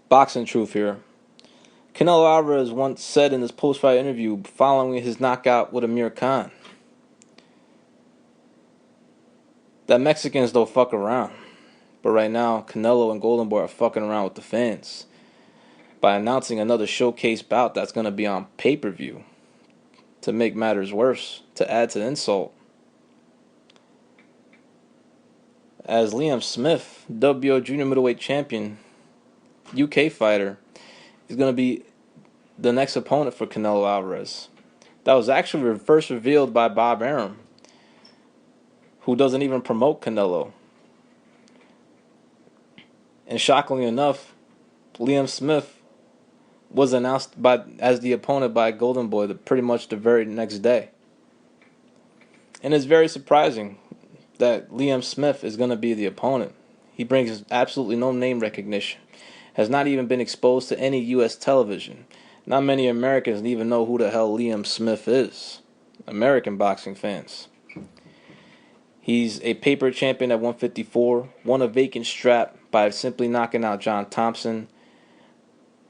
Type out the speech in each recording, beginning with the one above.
Boxing truth here. Canelo Alvarez once said in his post-fight interview following his knockout with Amir Khan that Mexicans don't fuck around. But right now, Canelo and Golden Boy are fucking around with the fans by announcing another showcase bout that's going to be on pay-per-view to make matters worse, to add to the insult. As Liam Smith, WBO junior middleweight champion, UK fighter, is going to be the next opponent for Canelo Alvarez. That was actually first revealed by Bob Arum, who doesn't even promote Canelo. And shockingly enough, Liam Smith was announced as the opponent by Golden Boy pretty much the very next day. And it's very surprising that Liam Smith is going to be the opponent. He brings absolutely no name recognition, has not even been exposed to any U.S. television. Not many Americans even know who the hell Liam Smith is. American boxing fans. He's a paper champion at 154, won a vacant strap by simply knocking out John Thompson,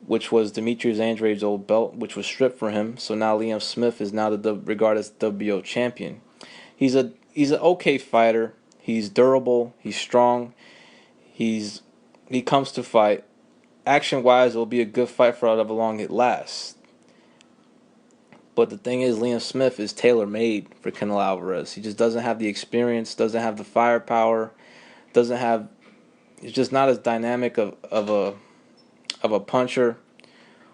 which was Demetrius Andrade's old belt, which was stripped from him. So now Liam Smith is now regarded as the WBO champion. He's an okay fighter. He's durable. He's strong. He comes to fight. Action-wise, it'll be a good fight for however long it lasts. But the thing is, Liam Smith is tailor-made for Canelo Alvarez. He just doesn't have the experience, doesn't have the firepower, he's just not as dynamic of a puncher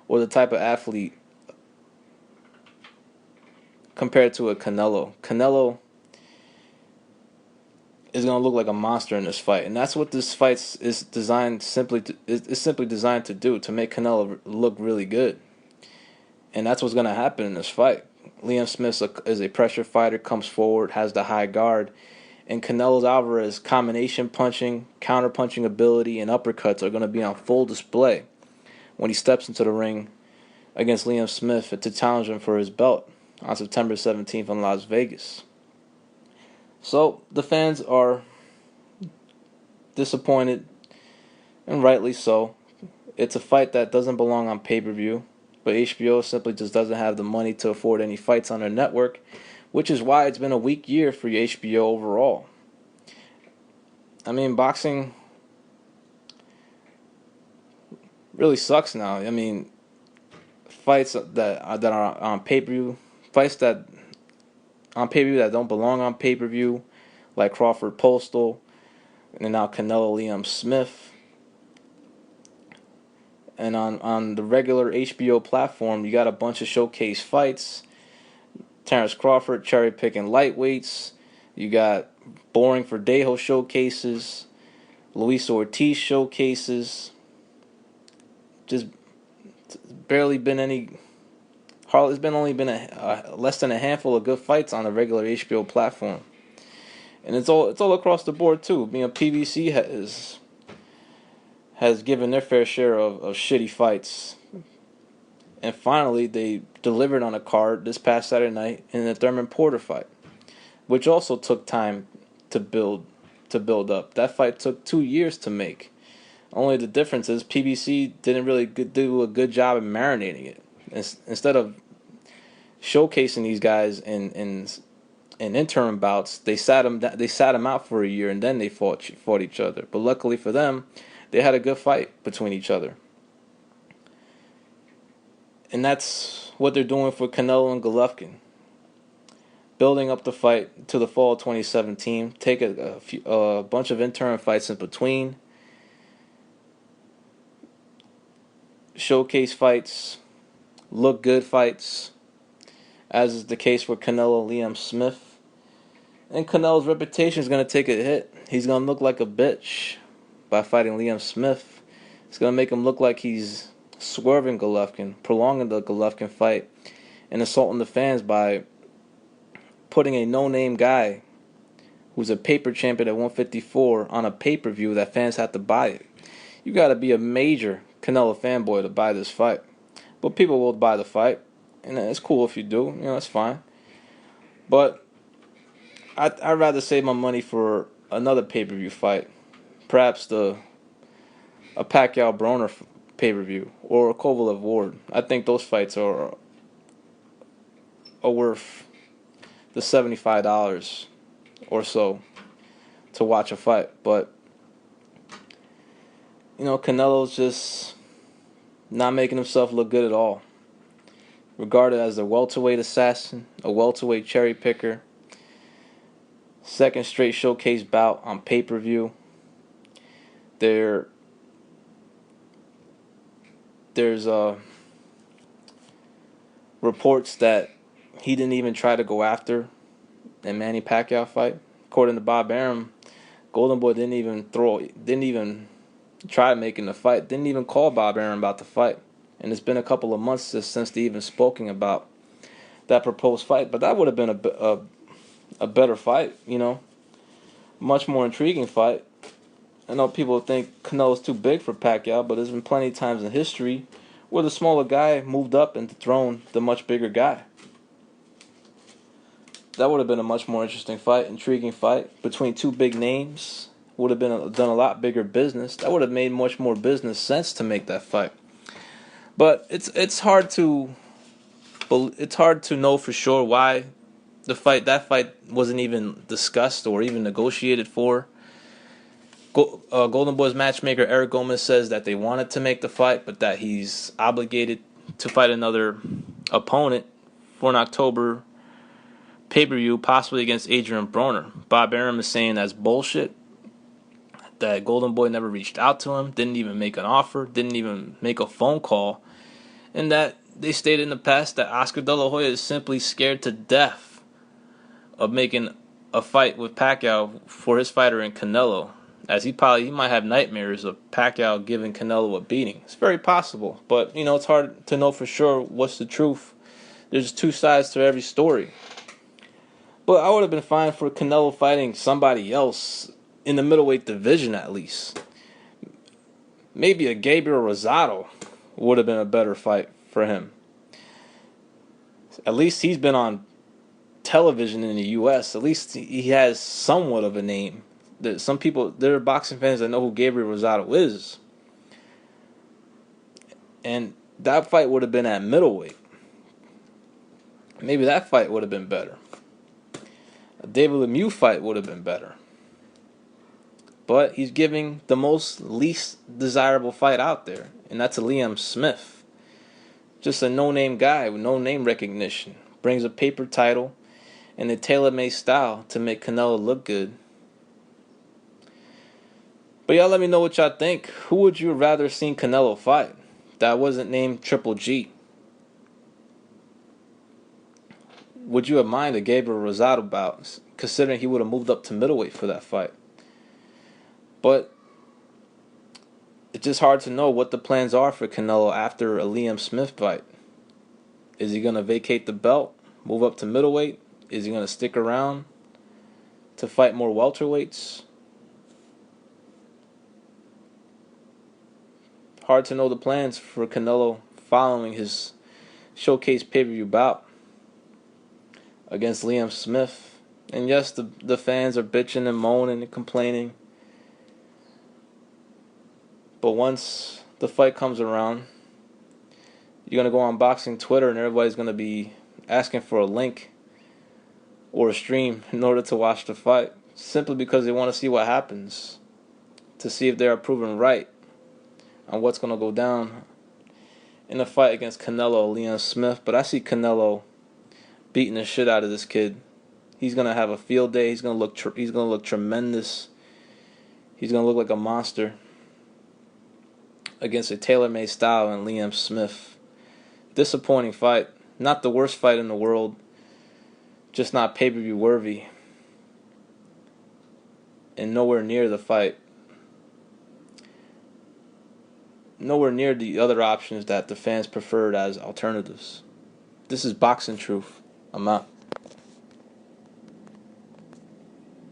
or the type of athlete compared to a Canelo. Canelo is going to look like a monster in this fight, and that's what this fight is simply designed to do, to make Canelo look really good. And that's what's going to happen in this fight. Liam Smith is a pressure fighter, comes forward, has the high guard, and Canelo Alvarez combination punching, counter punching ability, and uppercuts are going to be on full display when he steps into the ring against Liam Smith to challenge him for his belt on September 17th in Las Vegas. So the fans are disappointed, and rightly so. It's a fight that doesn't belong on pay-per-view, but HBO simply just doesn't have the money to afford any fights on their network, which is why it's been a weak year for HBO overall. I mean, boxing really sucks now. I mean, fights that are on pay-per-view, fights that on pay-per-view that don't belong on pay-per-view, like Crawford Postal, and now Canelo Liam Smith. And on the regular HBO platform, you got a bunch of showcase fights. Terrence Crawford cherry-picking lightweights. You got boring Verdejo showcases. Luis Ortiz showcases. Just barely been any... It's only been less than a handful of good fights on the regular HBO platform. And it's all across the board, too. PVC has given their fair share of shitty fights. And finally, they delivered on a card this past Saturday night in the Thurman Porter fight, which also took time to build up. That fight took 2 years to make. Only the difference is PBC didn't really do a good job of marinating it. Instead of showcasing these guys in interim bouts, they sat them out for a year, and then they fought each other. But luckily for them, they had a good fight between each other. And that's what they're doing for Canelo and Golovkin. Building up the fight to the fall of 2017. Take a bunch of interim fights in between. Showcase fights. Look good fights. As is the case for Canelo Liam Smith. And Canelo's reputation is going to take a hit. He's going to look like a bitch by fighting Liam Smith. It's going to make him look like he's swerving Golovkin, prolonging the Golovkin fight, and assaulting the fans by putting a no-name guy who's a paper champion at 154 on a pay-per-view that fans have to buy it. You got to be a major Canelo fanboy to buy this fight. But people will buy the fight, and it's cool if you do. It's fine. But I'd rather save my money for another pay-per-view fight. Perhaps a Pacquiao pay-per-view, or Kovalev Ward. I think those fights are worth the $75 or so to watch a fight. But Canelo's just not making himself look good at all. Regarded as a welterweight assassin, a welterweight cherry picker. Second straight showcase bout on pay-per-view. There's reports that he didn't even try to go after the Manny Pacquiao fight. According to Bob Arum, Golden Boy didn't even try making the fight, didn't even call Bob Arum about the fight. And it's been a couple of months since they even spoken about that proposed fight. But that would have been a better fight, much more intriguing fight. I know people think Canelo's too big for Pacquiao, but there's been plenty of times in history where the smaller guy moved up and dethroned the much bigger guy. That would have been a much more interesting fight, intriguing fight between two big names. Would have done a lot bigger business. That would have made much more business sense to make that fight. But it's hard to know for sure why that fight wasn't even discussed or even negotiated for. Golden Boy's matchmaker Eric Gomez says that they wanted to make the fight, but that he's obligated to fight another opponent for an October pay-per-view, possibly against Adrian Broner. Bob Arum is saying that's bullshit, that Golden Boy never reached out to him, didn't even make an offer, didn't even make a phone call, and that they stated in the past that Oscar De La Hoya is simply scared to death of making a fight with Pacquiao for his fighter in Canelo, as he might have nightmares of Pacquiao giving Canelo a beating. It's very possible, but it's hard to know for sure what's the truth. There's two sides to every story. But I would have been fine for Canelo fighting somebody else in the middleweight division at least. Maybe a Gabriel Rosado would have been a better fight for him. At least he's been on television in the U.S. At least he has somewhat of a name. Some people, there are boxing fans that know who Gabriel Rosado is. And that fight would have been at middleweight. Maybe that fight would have been better. A David Lemieux fight would have been better. But he's giving the least desirable fight out there, and that's a Liam Smith. Just a no-name guy with no name recognition. Brings a paper title and a tailor-made style to make Canelo look good. But y'all let me know what y'all think. Who would you rather seen Canelo fight that wasn't named Triple G? Would you have minded a Gabriel Rosado bout, considering he would have moved up to middleweight for that fight? But it's just hard to know what the plans are for Canelo after a Liam Smith fight. Is he going to vacate the belt, move up to middleweight? Is he going to stick around to fight more welterweights? Hard to know the plans for Canelo following his showcase pay-per-view bout against Liam Smith. And yes, the fans are bitching and moaning and complaining. But once the fight comes around, you're going to go on boxing Twitter and everybody's going to be asking for a link or a stream in order to watch the fight, simply because they want to see what happens, to see if they are proven right on what's going to go down in the fight against Canelo or Liam Smith. But I see Canelo beating the shit out of this kid. He's going to have a field day. He's going to look tremendous. He's going to look like a monster against a tailor-made style in Liam Smith. Disappointing fight. Not the worst fight in the world. Just not pay-per-view worthy. And nowhere near the fight. Nowhere near the other options that the fans preferred as alternatives. This is Boxing Truth. I'm out.